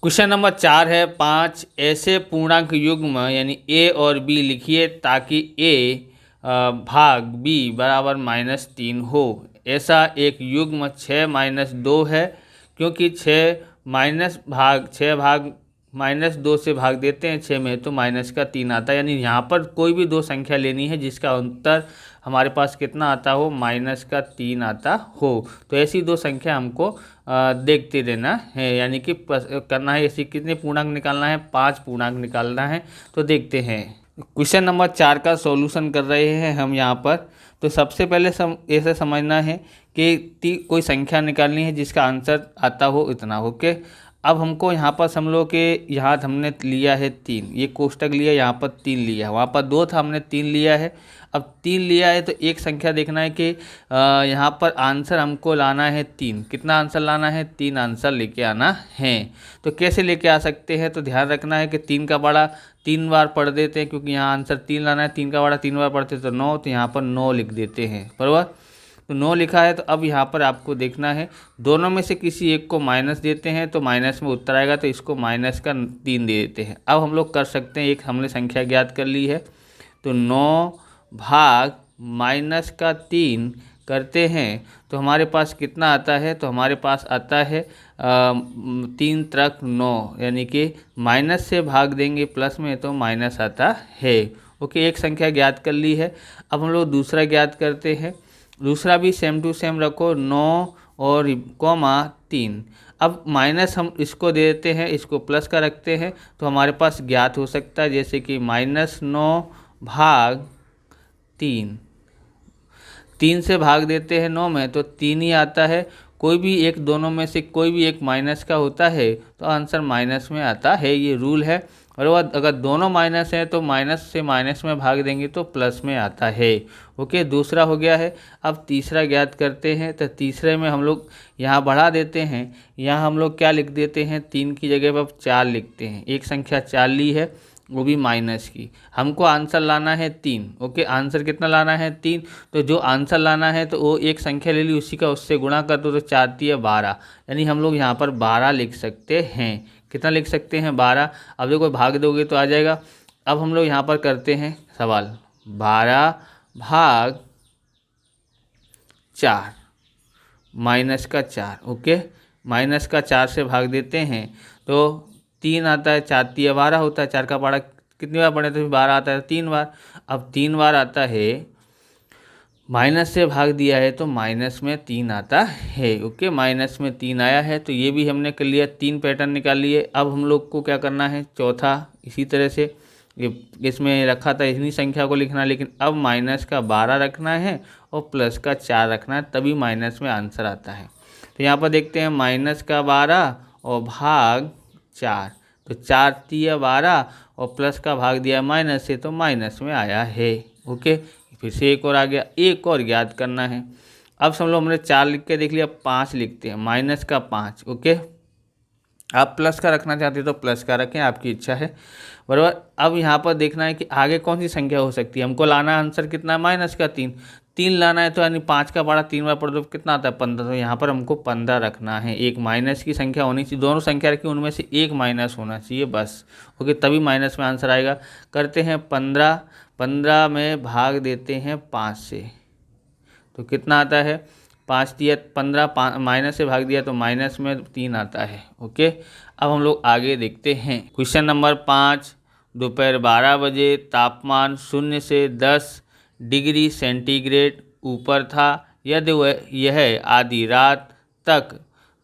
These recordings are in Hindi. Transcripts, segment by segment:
क्वेश्चन नंबर 4 है 5 ऐसे पूर्णांक युग्म यानी ए और बी लिखिए ताकि ए भाग बी बराबर -3 हो। ऐसा एक युग्म 6-2 है, क्योंकि 6 भाग -2 से भाग देते हैं 6 में तो -3 आता है। यानी यहाँ पर कोई भी दो संख्या लेनी है जिसका उत्तर हमारे पास कितना आता हो, -3 आता हो। तो ऐसी दो संख्या हमको देखते रहना है, यानी कि करना है। ऐसी कितने पूर्णांक निकालना है, 5 पूर्णांक निकालना है। तो देखते हैं क्वेश्चन नंबर 4 का सॉल्यूशन कर रहे हैं हम यहाँ पर। तो सबसे पहले ऐसे समझना है कि कोई संख्या निकालनी है जिसका आंसर आता हो इतना। ओके, अब हमको यहाँ पर समझ लो कि यहाँ हमने लिया है 3, ये कोष्टक लिया, यहाँ पर 3 लिया, वहाँ पर 2 था, हमने 3 लिया है। अब 3 लिया है तो एक संख्या देखना है कि यहाँ पर आंसर हमको लाना है 3। कितना आंसर लाना है, 3 आंसर लेके आना है। तो कैसे लेके आ सकते हैं, तो ध्यान रखना है कि 3 का बड़ा 3 बार पढ़ देते हैं, क्योंकि यहाँ आंसर 3 लाना है। 3 का बड़ा 3 बार पढ़ते तो 9, तो यहाँ पर 9 लिख देते हैं, बराबर। तो 9 लिखा है। तो अब यहाँ पर आपको देखना है दोनों में से किसी एक को माइनस देते हैं तो माइनस में उत्तर आएगा, तो इसको -3 दे देते हैं। अब हम लोग कर सकते हैं, एक हमने संख्या ज्ञात कर ली है, तो 9 भाग -3 करते हैं तो हमारे पास कितना आता है, तो हमारे पास आता है 3 त्रिक 9, यानी कि माइनस से भाग देंगे प्लस में तो माइनस आता है। ओके, एक संख्या ज्ञात कर ली है। अब हम लोग दूसरा ज्ञात करते हैं। दूसरा भी सेम टू सेम रखो, 9 और कॉमा 3। अब माइनस हम इसको दे देते हैं, इसको प्लस का रखते हैं, तो हमारे पास ज्ञात हो सकता है, जैसे कि -9 भाग 3 से भाग देते हैं 9 में तो 3 ही आता है। कोई भी एक, दोनों में से कोई भी एक माइनस का होता है तो आंसर माइनस में आता है, ये रूल है। और वह अगर दोनों माइनस हैं तो माइनस से माइनस में भाग देंगे तो प्लस में आता है। ओके, दूसरा हो गया है। अब तीसरा ज्ञात करते हैं। तो तीसरे में हम लोग यहाँ बढ़ा देते हैं, यहाँ हम लोग क्या लिख देते हैं, 3 की जगह पर 4 लिखते हैं। एक संख्या 4 ली है, वो भी माइनस की। हमको आंसर लाना है 3। ओके, आंसर कितना लाना है, 3। तो जो आंसर लाना है तो वो एक संख्या ले ली, उसी का उससे गुणा कर दो तो 4 × 12, यानी हम लोग यहाँ पर 12 लिख सकते हैं। कितना लिख सकते हैं, 12। अब देखो भाग दोगे तो आ जाएगा। अब हम लोग यहाँ पर करते हैं सवाल, 12 भाग 4 -4। ओके, -4 से भाग देते हैं तो 3 आता है, 4 × 12 होता है। 4 का पढ़ा कितनी बार पढ़े तो 12 आता है, 3 बार। अब 3 बार आता है, माइनस से भाग दिया है तो माइनस में 3 आता है। ओके, माइनस में 3 आया है, तो ये भी हमने कर लिया, 3 पैटर्न निकाल लिए। अब हम लोग को क्या करना है, चौथा इसी तरह से ये इसमें रखा था, इतनी संख्या को लिखना, लेकिन अब -12 रखना है और प्लस का 4 रखना है, तभी माइनस में आंसर आता है। तो यहाँ पर देखते हैं -12 और भाग 4, तो 4 × 12 और प्लस का भाग दिया माइनस से तो माइनस में आया है। ओके, फिर से एक और आ गया, एक और ज्ञात करना है। अब समझ लो हमने 4 लिख के देख लिया, 5 लिखते हैं, -5। ओके, आप प्लस का रखना चाहते हो तो प्लस का रखें, आपकी इच्छा है, बराबर। अब यहाँ पर देखना है कि आगे कौन सी संख्या हो सकती है। हमको लाना आंसर कितना है, -3। 3 लाना है तो यानी 5 का बड़ा 3 बार पढ़ दो कितना आता है, 15। तो यहाँ पर हमको 15 रखना है। एक माइनस की संख्या होनी चाहिए, दोनों संख्या रखी उनमें से एक माइनस होना चाहिए बस। ओके, तभी माइनस में आंसर आएगा। करते हैं 15 में भाग देते हैं 5 से, तो कितना आता है, 5 × 15, माइनस से भाग दिया तो माइनस में 3 आता है। ओके, अब हम लोग आगे देखते हैं। क्वेश्चन नंबर 5, दोपहर 12 बजे तापमान 0 से 10 डिग्री सेंटीग्रेड ऊपर था। यदि यह आधी रात तक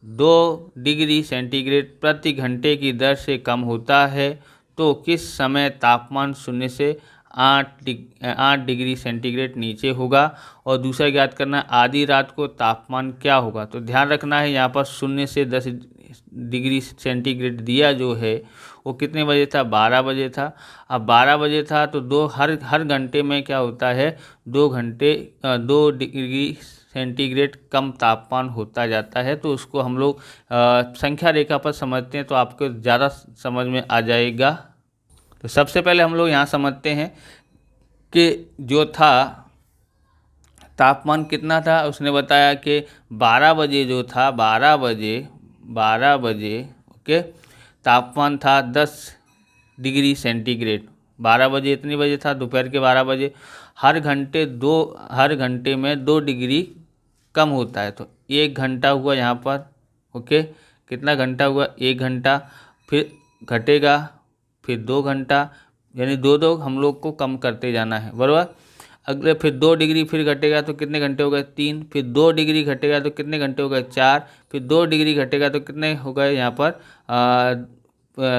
2 डिग्री सेंटीग्रेड प्रति घंटे की दर से कम होता है तो किस समय तापमान 0 से 8 डिग्री सेंटीग्रेड नीचे होगा। और दूसरा ज्ञात करना है आधी रात को तापमान क्या होगा। तो ध्यान रखना है यहाँ पर 0 से 10 डिग्री सेंटीग्रेड दिया जो है वो कितने बजे था, 12 बजे था। अब 12 बजे था तो हर घंटे में क्या होता है, 2 डिग्री सेंटीग्रेड कम तापमान होता जाता है। तो उसको हम लोग संख्या रेखा पर समझते हैं तो आपको ज़्यादा समझ में आ जाएगा। तो सबसे पहले हम लोग यहाँ समझते हैं कि जो था तापमान कितना था, उसने बताया कि 12 बजे जो था, 12 बजे ओके, तापमान था 10 डिग्री सेंटीग्रेड, 12 बजे इतने बजे था, दोपहर के 12 बजे। हर घंटे में 2 डिग्री कम होता है, तो 1 घंटा हुआ यहाँ पर। ओके, कितना घंटा हुआ? 1 घंटा। फिर घटेगा, फिर 2 घंटा, यानी दो दो हम लोग को कम करते जाना है, बराबर। अगले फिर 2 डिग्री फिर घटेगा तो कितने घंटे हो गए? 3। फिर 2 डिग्री घटेगा तो कितने घंटे हो गए? 4। फिर 2 डिग्री घटेगा तो कितने हो गए यहाँ पर?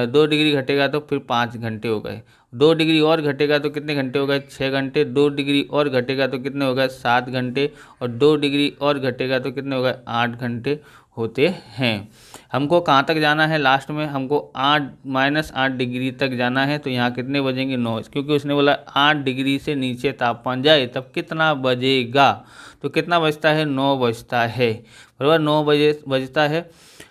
2 डिग्री घटेगा तो फिर 5 घंटे हो गए। 2 डिग्री और घटेगा तो कितने घंटे हो गए? 6 घंटे। 2 डिग्री और घटेगा तो कितने हो गए? 7 घंटे। और 2 डिग्री और घटेगा तो कितने हो गए? 8 घंटे होते हैं। हमको कहाँ तक जाना है? लास्ट में हमको -8 डिग्री तक जाना है। तो यहाँ कितने बजेंगे? 9, क्योंकि उसने बोला 8 डिग्री से नीचे तापमान जाए तब कितना बजेगा। तो कितना बजता है? 9 बजता है, बराबर। 9 बजे बजता है।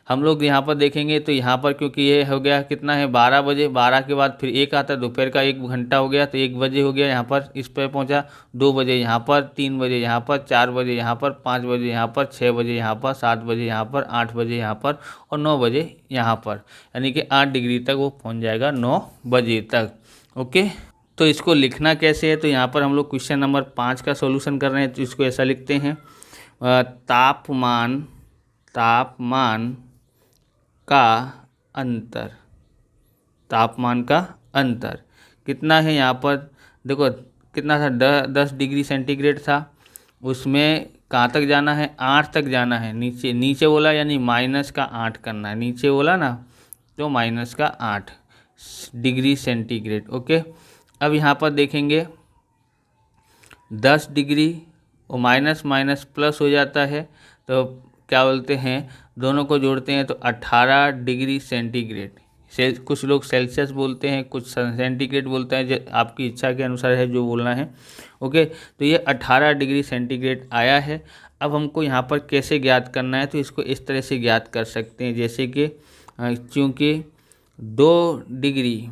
हम लोग यहाँ पर देखेंगे तो यहाँ पर क्योंकि ये हो गया कितना है? 12 बजे। 12 के बाद फिर 1 आता है, दोपहर का 1 घंटा हो गया, तो 1 बजे हो गया यहाँ पर, इस पर पहुँचा। 2 बजे यहाँ पर, 3 बजे यहाँ पर, 4 बजे यहाँ पर, 5 बजे यहाँ पर, 6 बजे यहाँ पर, 7 बजे यहाँ पर, 8 बजे यहाँ पर और 9 बजे यहाँ पर, यानी कि 8 डिग्री तक वो पहुँच जाएगा 9 बजे तक। ओके, तो इसको लिखना कैसे है? तो यहाँ पर हम लोग क्वेश्चन नंबर 5 का सॉल्यूशन कर रहे हैं, तो इसको ऐसा लिखते हैं, तापमान का अंतर, तापमान का अंतर कितना है? यहाँ पर देखो कितना था? 10 डिग्री सेंटीग्रेड था, उसमें कहाँ तक जाना है? 8 तक जाना है। नीचे बोला, यानी -8 करना है। नीचे बोला ना, तो -8 डिग्री सेंटीग्रेड। ओके, अब यहाँ पर देखेंगे 10 डिग्री और माइनस माइनस प्लस हो जाता है, तो क्या बोलते हैं? दोनों को जोड़ते हैं तो 18 डिग्री सेंटीग्रेड। कुछ लोग सेल्सियस बोलते हैं, कुछ सेंटीग्रेड बोलते हैं, जो आपकी इच्छा के अनुसार है जो बोलना है। ओके, तो ये 18 डिग्री सेंटीग्रेड आया है। अब हमको यहाँ पर कैसे ज्ञात करना है? तो इसको इस तरह से ज्ञात कर सकते हैं, जैसे कि चूँकि 2 डिग्री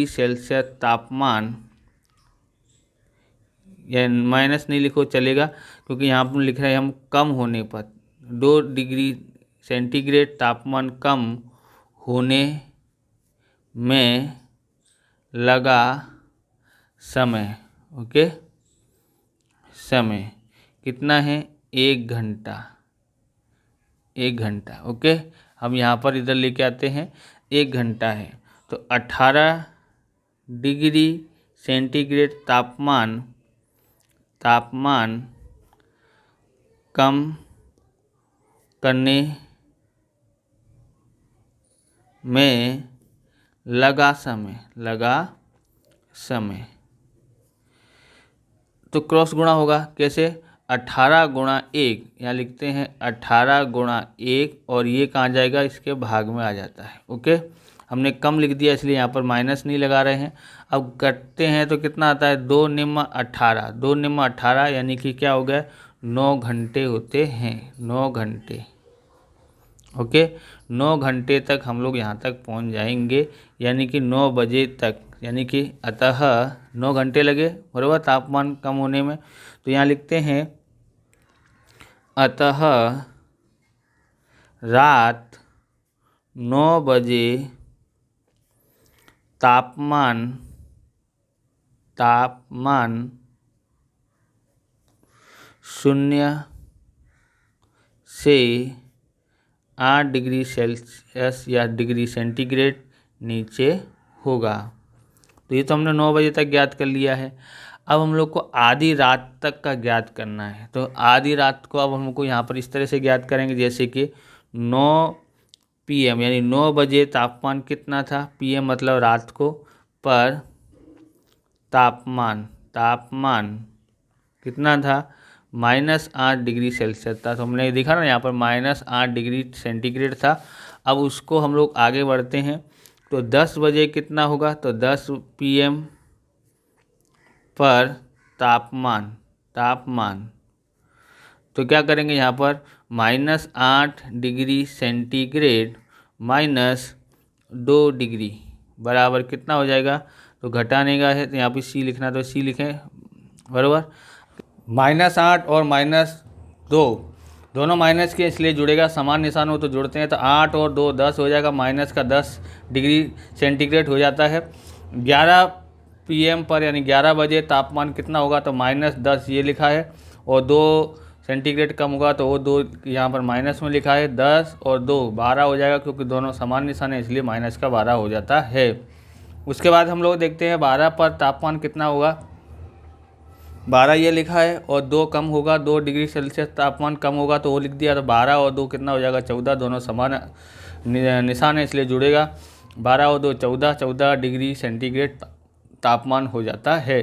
सेल्सियस तापमान, या माइनस नहीं लिखो चलेगा, क्योंकि यहाँ पर लिख रहे हैं हम कम होने पर, 2 डिग्री सेंटीग्रेड तापमान कम होने में लगा समय। ओके, समय कितना है? 1 घंटा। 1 घंटा। ओके, हम यहाँ पर इधर लेके आते हैं, 1 घंटा है, तो 18 डिग्री सेंटीग्रेड तापमान कम करने में लगा समय, तो क्रॉस गुणा होगा। कैसे? 18 गुणा 1, यहाँ लिखते हैं 18 गुणा 1, और ये कहाँ जाएगा? इसके भाग में आ जाता है। ओके, हमने कम लिख दिया इसलिए यहाँ पर माइनस नहीं लगा रहे हैं। अब करते हैं तो कितना आता है? 2 निम्न 18, 2 निम्न 18, यानी कि क्या हो गया? 9 घंटे होते हैं, 9 घंटे। ओके, 9 घंटे तक हम लोग यहाँ तक पहुँच जाएंगे, यानी कि 9 बजे तक, यानी कि अतः 9 घंटे लगे, बराबर, तापमान कम होने में। तो यहाँ लिखते हैं, अतः रात 9 बजे तापमान 0 से 8 डिग्री सेल्सियस या डिग्री सेंटीग्रेड नीचे होगा। तो ये तो हमने 9 बजे तक ज्ञात कर लिया है। अब हम लोग को आधी रात तक का ज्ञात करना है। तो आधी रात को अब हमको यहाँ पर इस तरह से ज्ञात करेंगे, जैसे कि 9 PM, यानी 9 बजे तापमान कितना था? PM मतलब रात को, पर तापमान कितना था? -8 डिग्री सेल्सियस था। तो हमने देखा ना यहाँ पर -8 डिग्री सेंटीग्रेड था। अब उसको हम लोग आगे बढ़ते हैं, तो 10 बजे कितना होगा? तो 10 PM पर तापमान, तो क्या करेंगे यहाँ पर? -8 डिग्री सेंटीग्रेड -2 डिग्री बराबर कितना हो जाएगा? तो घटाने का है, तो यहाँ पे C लिखना, तो C लिखें, बराबर। -8 और -2 दोनों माइनस के इसलिए जुड़ेगा, समान निशान हो तो जुड़ते हैं। तो 8 और 2 10 हो जाएगा, माइनस का 10 डिग्री सेंटीग्रेड हो जाता है। 11 PM पर यानी 11 बजे तापमान कितना होगा, तो -10 ये लिखा है, और 2 सेंटीग्रेड कम होगा तो वो 2 यहाँ पर माइनस में लिखा है। 10 और 2 12 हो जाएगा, क्योंकि दोनों समान निशान है इसलिए माइनस का 12 हो जाता है। उसके बाद हम लोग देखते हैं 12 पर तापमान कितना होगा। 12 ये लिखा है, और 2 कम होगा, 2 डिग्री सेल्सियस तापमान कम होगा तो वो लिख दिया। तो 12 और 2 कितना हो जाएगा, 14। दोनों समान निशान है इसलिए जुड़ेगा। 12 और 2 14, 14 डिग्री सेंटीग्रेड तापमान हो जाता है।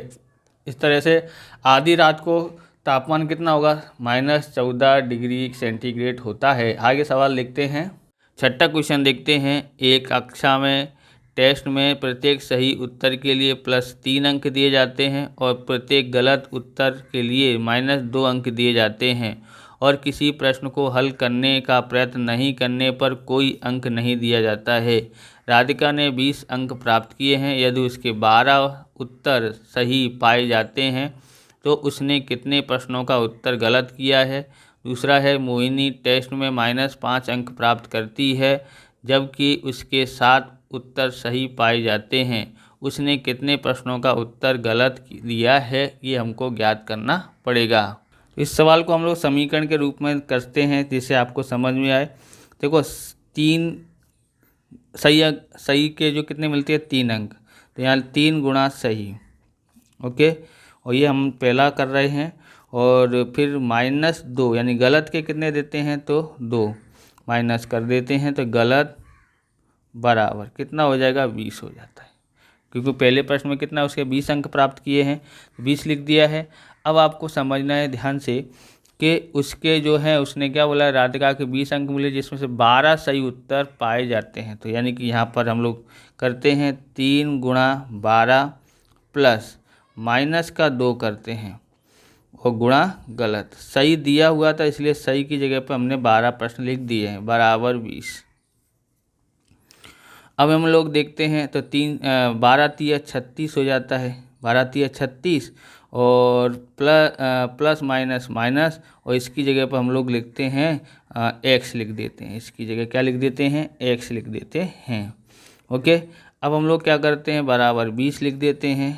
इस तरह से आधी रात को तापमान कितना होगा, -14 डिग्री सेंटीग्रेड होता है। आगे सवाल लिखते हैं। छठा क्वेश्चन देखते हैं। एक कक्षा में टेस्ट में प्रत्येक सही उत्तर के लिए +3 अंक दिए जाते हैं और प्रत्येक गलत उत्तर के लिए -2 अंक दिए जाते हैं, और किसी प्रश्न को हल करने का प्रयत्न नहीं करने पर कोई अंक नहीं दिया जाता है। राधिका ने 20 अंक प्राप्त किए हैं। यदि उसके 12 उत्तर सही पाए जाते हैं तो उसने कितने प्रश्नों का उत्तर गलत किया है। दूसरा है, मोहिनी टेस्ट में -5 अंक प्राप्त करती है जबकि उसके 7 उत्तर सही पाए जाते हैं। उसने कितने प्रश्नों का उत्तर गलत दिया है, ये हमको ज्ञात करना पड़ेगा। इस सवाल को हम लोग समीकरण के रूप में करते हैं जिससे आपको समझ में आए। देखो, 3 सही के जो कितने मिलते हैं, 3 अंक, तो यहाँ 3 गुणा सही, ओके। और ये हम पहला कर रहे हैं। और फिर -2 यानी गलत के कितने देते हैं, तो 2 माइनस कर देते हैं, तो गलत बराबर कितना हो जाएगा, 20 हो जाता है। क्योंकि पहले प्रश्न में कितना उसके 20 अंक प्राप्त किए हैं, 20 लिख दिया है। अब आपको समझना है ध्यान से कि उसके जो है उसने क्या बोला, राधिका के 20 अंक मिले जिसमें से 12 सही उत्तर पाए जाते हैं। तो यानी कि यहाँ पर हम लोग करते हैं 3 गुणा 12 प्लस माइनस का 2 करते हैं और गुणा गलत। सही दिया हुआ था इसलिए सही की जगह पर हमने 12 प्रश्न लिख दिए हैं, बराबर 20। अब हम लोग देखते हैं तो 12 तिया 36 हो जाता है, 12 तिया 36, और प्लस माइनस माइनस, और इसकी जगह पर हम लोग लिखते हैं x लिख देते हैं। इसकी जगह क्या लिख देते हैं, x लिख देते हैं, ओके। अब हम लोग क्या करते हैं, बराबर 20 लिख देते हैं।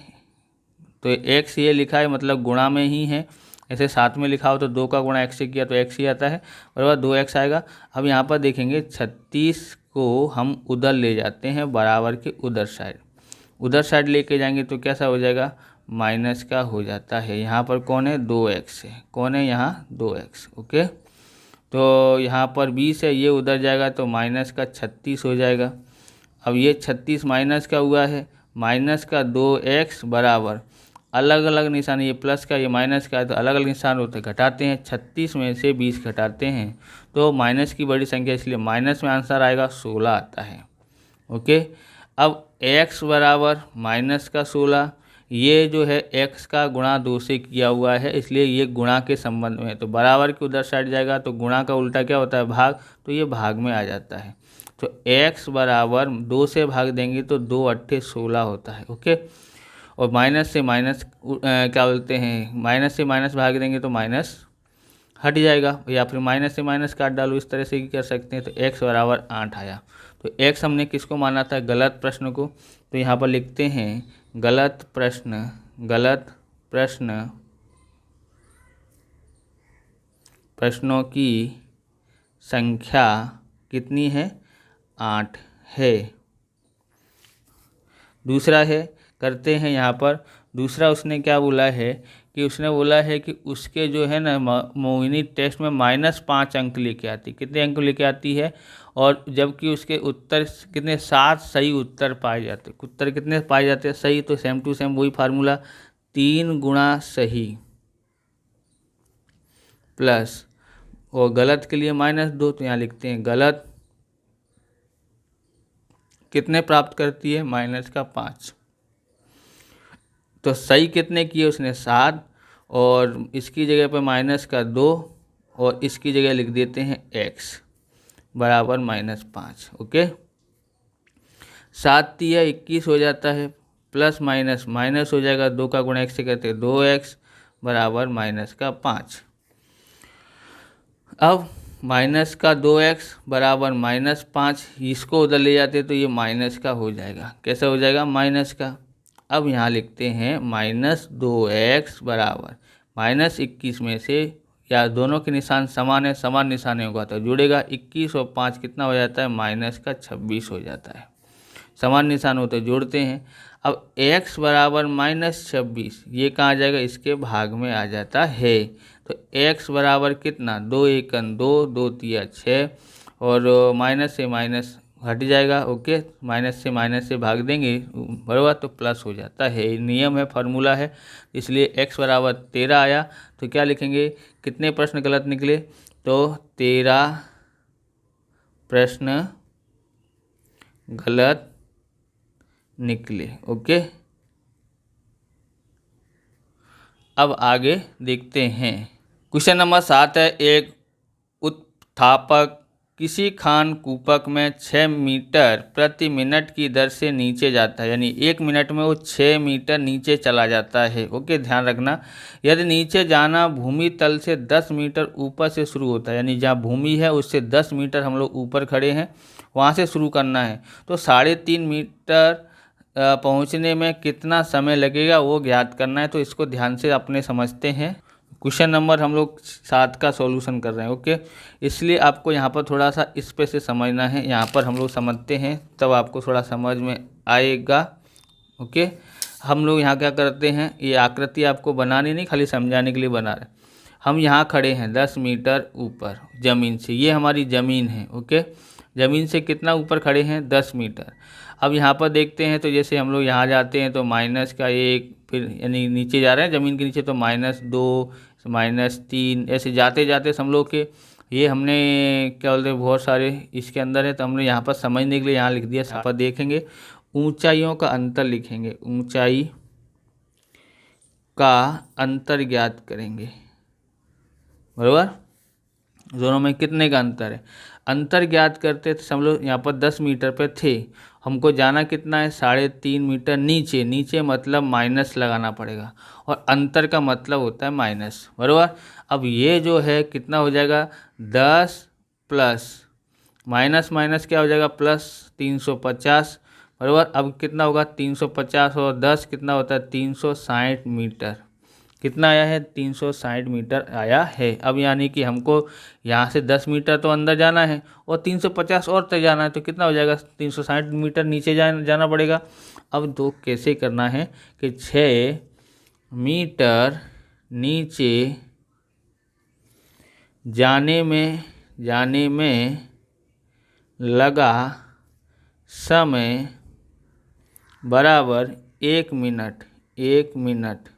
तो x ये लिखा है मतलब गुणा में ही है, ऐसे साथ में लिखा हो तो 2 का गुणा x से किया तो x ही आता है, और 2x आएगा। अब यहाँ पर देखेंगे 36 को हम उधर ले जाते हैं, बराबर के उधर साइड लेके जाएंगे तो कैसा हो जाएगा, माइनस का हो जाता है। यहाँ पर कौन है, 2x है, कौन है यहाँ 2x, ओके। तो यहाँ पर 20 है, ये उधर जाएगा तो माइनस का 36 हो जाएगा। अब ये 36 माइनस का हुआ है, माइनस का 2x बराबर अलग अलग निशान, ये प्लस का ये माइनस का है तो अलग अलग निशान होते घटाते हैं। 36 में से 20 घटाते हैं तो माइनस की बड़ी संख्या, इसलिए माइनस में आंसर आएगा 16 आता है, ओके। अब x बराबर माइनस का 16, ये जो है x का गुणा 2 से किया हुआ है इसलिए ये गुणा के संबंध में है, तो बराबर के उधर साइड जाएगा तो गुणा का उल्टा क्या होता है, भाग, तो ये भाग में आ जाता है। तो x बराबर 2 से भाग देंगे तो 2 अट्ठे 16 होता है, ओके। और माइनस से माइनस क्या बोलते हैं, माइनस से माइनस भाग देंगे तो माइनस हट जाएगा, या फिर माइनस से माइनस काट डालो, इस तरह से ही कर सकते हैं। तो x बराबर 8 आया। तो x हमने किसको माना था, गलत प्रश्न को। तो यहाँ पर लिखते हैं गलत प्रश्न प्रश्नों की संख्या कितनी है, 8 है। दूसरा है, करते हैं यहाँ पर दूसरा, उसने क्या बोला है कि उसने बोला है कि उसके जो है ना मोहिनी टेस्ट में -5 अंक लेके आती, कितने अंक लेके आती है, और जबकि उसके उत्तर कितने 7 सही उत्तर पाए जाते। उत्तर कितने पाए जाते हैं, सही, तो सेम टू सेम वही फार्मूला, 3 गुणा सही प्लस, और गलत के लिए -2, तो यहाँ लिखते हैं गलत कितने प्राप्त करती है, -5। तो सही कितने किए उसने, 7, और इसकी जगह पर -2, और इसकी जगह लिख देते हैं x बराबर -5, ओके। 7 तिया 21 हो जाता है, प्लस माइनस माइनस हो जाएगा, 2 का गुणा x से करते हैं 2x बराबर -5। अब माइनस का 2x बराबर -5, इसको उधर ले जाते तो ये माइनस का हो जाएगा। कैसा हो जाएगा? माइनस का। अब यहाँ लिखते हैं -2x बराबर -21 में से, या दोनों के निशान समान है, समान निशान होगा तो जुड़ेगा। 21 और 5 कितना हो जाता है? -26 हो जाता है। समान निशान होते जोड़ते हैं। अब x बराबर -26, ये कहाँ आ जाएगा? इसके भाग में आ जाता है। तो x बराबर कितना? 2 एकन 2, 2 तिया 6, और माइनस से माइनस हट जाएगा। ओके, माइनस से भाग देंगे बराबर तो प्लस हो जाता है। नियम है, फार्मूला है, इसलिए x बराबर 13 आया। तो क्या लिखेंगे? कितने प्रश्न गलत निकले? तो 13 प्रश्न गलत निकले। ओके, अब आगे देखते हैं। क्वेश्चन नंबर 7 है, एक उत्थापक किसी खान कूपक में 6 मीटर प्रति मिनट की दर से नीचे जाता है, यानी 1 मिनट में वो 6 मीटर नीचे चला जाता है। ओके, ध्यान रखना, यदि नीचे जाना भूमि तल से 10 मीटर ऊपर से शुरू होता है, यानी जहाँ भूमि है उससे 10 मीटर हम लोग ऊपर खड़े हैं, वहाँ से शुरू करना है, तो 3.5 मीटर पहुँचने में कितना समय लगेगा वो ज्ञात करना है। तो इसको ध्यान से अपने समझते हैं। क्वेश्चन नंबर हम लोग 7 का सॉल्यूशन कर रहे हैं। ओके, इसलिए आपको यहाँ पर थोड़ा सा इस पे से समझना है। यहाँ पर हम लोग समझते हैं तब आपको थोड़ा समझ में आएगा। ओके, हम लोग यहाँ क्या करते हैं, ये आकृति आपको बनानी नहीं, खाली समझाने के लिए बना रहे। हम यहाँ खड़े हैं 10 मीटर ऊपर ज़मीन से, ये हमारी ज़मीन है। ओके, ज़मीन से कितना ऊपर खड़े हैं? 10 मीटर। अब यहाँ पर देखते हैं तो जैसे हम लोग यहाँ जाते हैं तो -1, फिर यानी नीचे जा रहे हैं ज़मीन के नीचे तो -2, -3, ऐसे जाते जाते हम लोग के ये हमने क्या बोलते हैं बहुत सारे इसके अंदर है, तो हमने यहाँ पर समझने के लिए यहाँ लिख दिया। यहाँ पर देखेंगे ऊंचाइयों का अंतर लिखेंगे, ऊंचाई का अंतर ज्ञात करेंगे। बराबर, दोनों में कितने का अंतर है? अंतर ज्ञात करते थे हम लोग, यहाँ पर 10 मीटर पे थे, हमको जाना कितना है? 3.5 मीटर नीचे। नीचे मतलब माइनस लगाना पड़ेगा, और अंतर का मतलब होता है माइनस। बराबर, अब ये जो है कितना हो जाएगा? 10 प्लस माइनस माइनस क्या हो जाएगा? प्लस 350। बराबर, अब कितना होगा? 350 और 10 कितना होता है? 360 मीटर। कितना आया है? 360 मीटर आया है। अब यानी कि हमको यहाँ से 10 मीटर तो अंदर जाना है और 350 और तक जाना है, तो कितना हो जाएगा? 360 मीटर नीचे जाना पड़ेगा। अब तो कैसे करना है कि 6 मीटर नीचे जाने में लगा समय बराबर 1 मिनट। 1 मिनट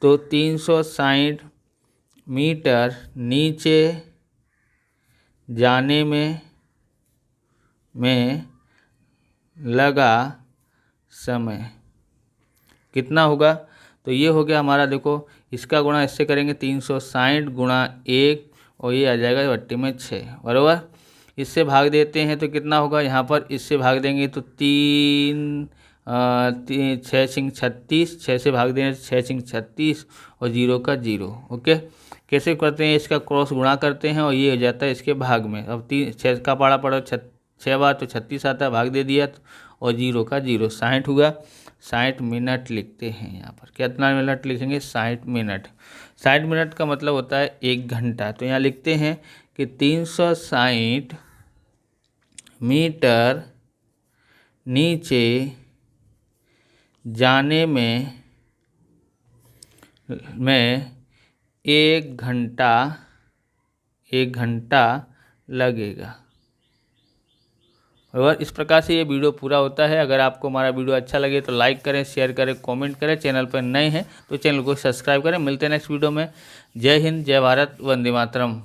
तो 360 मीटर नीचे जाने में लगा समय कितना होगा? तो ये हो गया हमारा, देखो इसका गुणा इससे करेंगे 360 गुणा 1, और ये आ जाएगा भट्टी में 6। बराबर, इससे भाग देते हैं तो कितना होगा? यहाँ पर इससे भाग देंगे तो 6 सिंग 36, 6 से भाग देंगे 6 सिंग 36 और 0 का 0। ओके, कैसे करते हैं? इसका क्रॉस गुणा करते हैं और ये हो जाता है इसके भाग में। अब 6 का पाड़ा पड़ा 6 बार तो 36 आता है, भाग दे दिया और 0 का 0, 60 हुआ। 60 मिनट लिखते हैं यहाँ पर। कितना मिनट लिखेंगे? 60 मिनट। 60 मिनट का मतलब होता है 1 घंटा। तो यहाँ लिखते हैं कि 360 मीटर नीचे जाने में 1 घंटा लगेगा। और इस प्रकार से ये वीडियो पूरा होता है। अगर आपको हमारा वीडियो अच्छा लगे तो लाइक करें, शेयर करें, कमेंट करें। चैनल पर नए हैं तो चैनल को सब्सक्राइब करें। मिलते हैं नेक्स्ट वीडियो में। जय हिंद, जय भारत, वंदे मातरम।